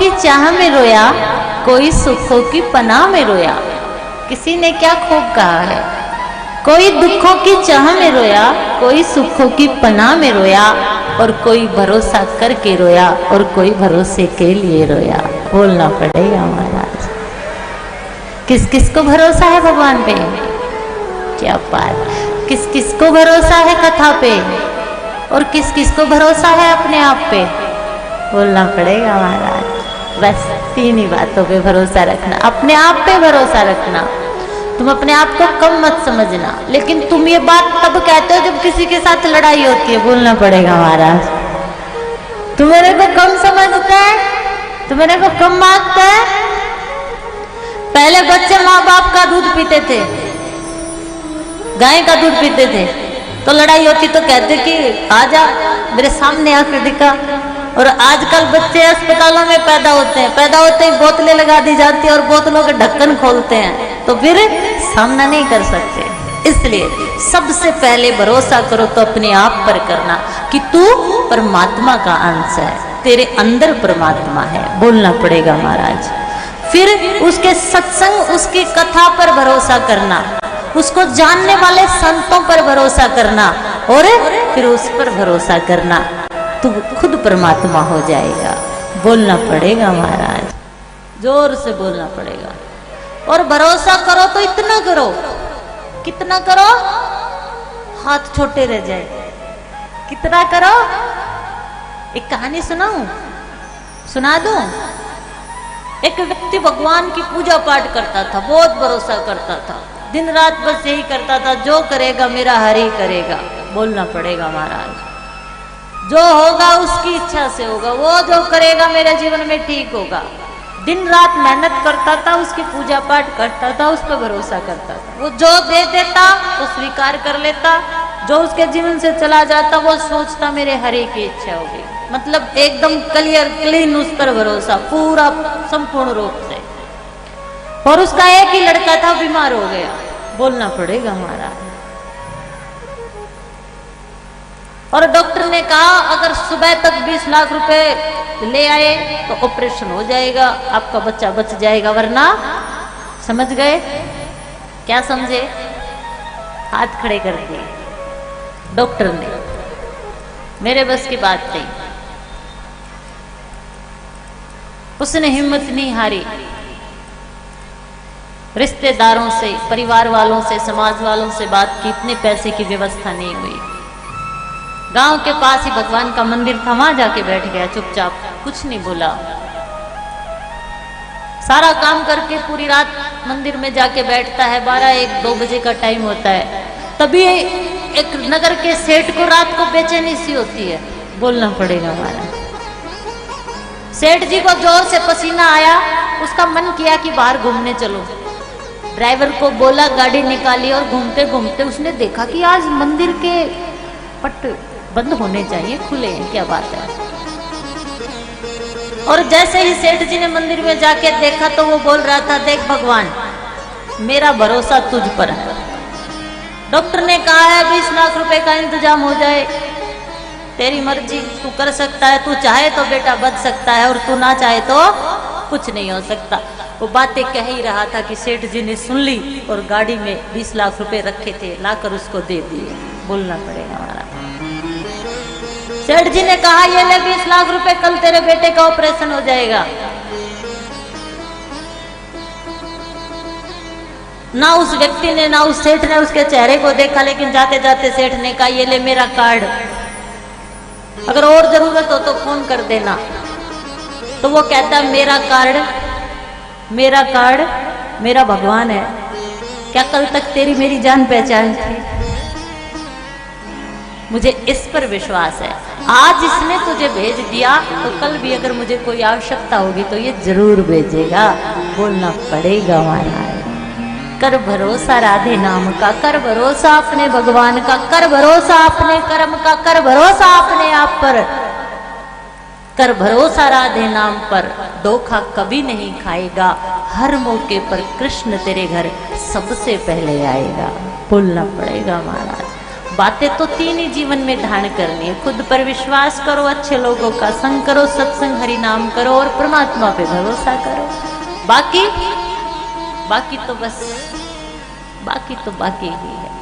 की चाह में रोया, कोई सुखों की पनाह में रोया। किसी ने क्या खूब कहा है, कोई दुखों की चाह में रोया, कोई सुखों की पनाह में रोया, और कोई भरोसा करके रोया, और कोई भरोसे के लिए रोया। बोलना पड़ेगा महाराज। किस किस को भरोसा है भगवान पे? क्या बात। किस किस को भरोसा है कथा पे, और किस किस को भरोसा है अपने आप पे? बोलना पड़ेगा महाराज। बस 3 ही बातों पे भरोसा रखना। अपने आप पे भरोसा रखना। तुम अपने आप को कम मत समझना, लेकिन तुम ये बात तब कहते हो जब किसी के साथ लड़ाई होती है। बोलना पड़ेगा महाराज। तू मेरे को कम समझता है, तू मेरे को कम मानता है। पहले बच्चे माँ बाप का दूध पीते थे, गाय का दूध पीते थे, तो लड़ाई होती तो कहते कि आजा मेरे सामने आकर दिखा। और आजकल बच्चे अस्पतालों में पैदा होते ही बोतलें लगा दी जाती है और बोतलों के ढक्कन खोलते हैं, तो फिर सामना नहीं कर सकते। इसलिए सबसे पहले भरोसा करो तो अपने आप पर करना कि तू परमात्मा का अंश है, तेरे अंदर परमात्मा है। बोलना पड़ेगा महाराज। फिर उसके सत्संग, उसकी कथा पर भरोसा करना, उसको जानने वाले संतों पर भरोसा करना, और फिर उस पर भरोसा करना, तू खुद परमात्मा हो जाएगा। बोलना पड़ेगा महाराज। जोर से बोलना पड़ेगा। और भरोसा करो तो इतना करो, कितना करो? हाथ छोटे रह जाए। कितना करो? एक कहानी सुनाऊं? सुना दूं? एक व्यक्ति भगवान की पूजा पाठ करता था, बहुत भरोसा करता था, दिन रात बस यही करता था, जो करेगा मेरा हरि करेगा। बोलना पड़ेगा महाराज। जो होगा उसकी इच्छा से होगा, वो जो करेगा मेरे जीवन में ठीक होगा। दिन रात मेहनत करता था, उसकी पूजा पाठ करता था, उस पर भरोसा करता था। वो जो दे देता वो स्वीकार कर लेता, जो उसके जीवन से चला जाता वो सोचता मेरे हरि की इच्छा होगी। मतलब एकदम क्लियर क्लीन उस पर भरोसा, पूरा संपूर्ण रूप से। और उसका एक ही लड़का था, बीमार हो गया। बोलना पड़ेगा महाराज। और डॉक्टर ने कहा अगर सुबह तक 20 लाख रुपए ले आए तो ऑपरेशन हो जाएगा, आपका बच्चा बच जाएगा, वरना। समझ गए? क्या समझे? हाथ खड़े कर दिए डॉक्टर ने। मेरे बस की बात नहीं। उसने हिम्मत नहीं हारी। रिश्तेदारों से, परिवार वालों से, समाज वालों से बात की, इतने पैसे की व्यवस्था नहीं हुई। गांव के पास ही भगवान का मंदिर था, वहां जाके बैठ गया चुपचाप, कुछ नहीं बोला। सारा काम करके पूरी रात मंदिर में जाके बैठता है। 12-1-2 बजे का टाइम होता है। तभी एक नगर के सेठ को रात को बेचैनी सी होती है। बोलना पड़ेगा हमारा। सेठ जी को जोर से पसीना आया, उसका मन किया कि बाहर घूमने चलो। ड्राइवर को बोला गाड़ी निकाली, और घूमते घूमते उसने देखा कि आज मंदिर के पट बंद होने चाहिए, खुले हैं। क्या बात है? और जैसे ही सेठ जी ने मंदिर में जाके देखा तो वो बोल रहा था, देख भगवान, मेरा भरोसा तुझ पर है। डॉक्टर ने कहा है 20 लाख रुपए का इंतजाम हो जाए, तेरी मर्जी, तू कर सकता है। तू चाहे तो बेटा बच सकता है, और तू ना चाहे तो कुछ नहीं हो सकता। वो बातें कह ही रहा था कि सेठ जी ने सुन ली, और गाड़ी में 20 लाख रुपए रखे थे, लाकर उसको दे दिए। बोलना पड़ेगा हमारा। सेठ जी ने कहा ये ले 20 लाख रुपए, कल तेरे बेटे का ऑपरेशन हो जाएगा। ना उस व्यक्ति ने, ना उस सेठ ने उसके चेहरे को देखा, लेकिन जाते जाते सेठ ने कहा ये ले मेरा कार्ड, अगर और जरूरत हो तो फोन कर देना। तो वो कहता मेरा कार्ड मेरा भगवान है। क्या कल तक तेरी मेरी जान पहचान थी? मुझे इस पर विश्वास है। आज इसने तुझे भेज दिया तो कल भी अगर मुझे कोई आवश्यकता होगी तो ये जरूर भेजेगा। बोलना पड़ेगा महाराज। कर भरोसा राधे नाम का, कर भरोसा अपने भगवान का, कर भरोसा अपने कर्म का, कर भरोसा अपने आप पर, कर भरोसा राधे नाम पर। धोखा कभी नहीं खाएगा, हर मौके पर कृष्ण तेरे घर सबसे पहले आएगा। बोलना पड़ेगा महाराज। बातें तो तीन ही जीवन में ध्यान करनी है। खुद पर विश्वास करो, अच्छे लोगों का संग करो, सत्संग हरि नाम करो और परमात्मा पे भरोसा करो। बाकी तो बस बाकी ही है।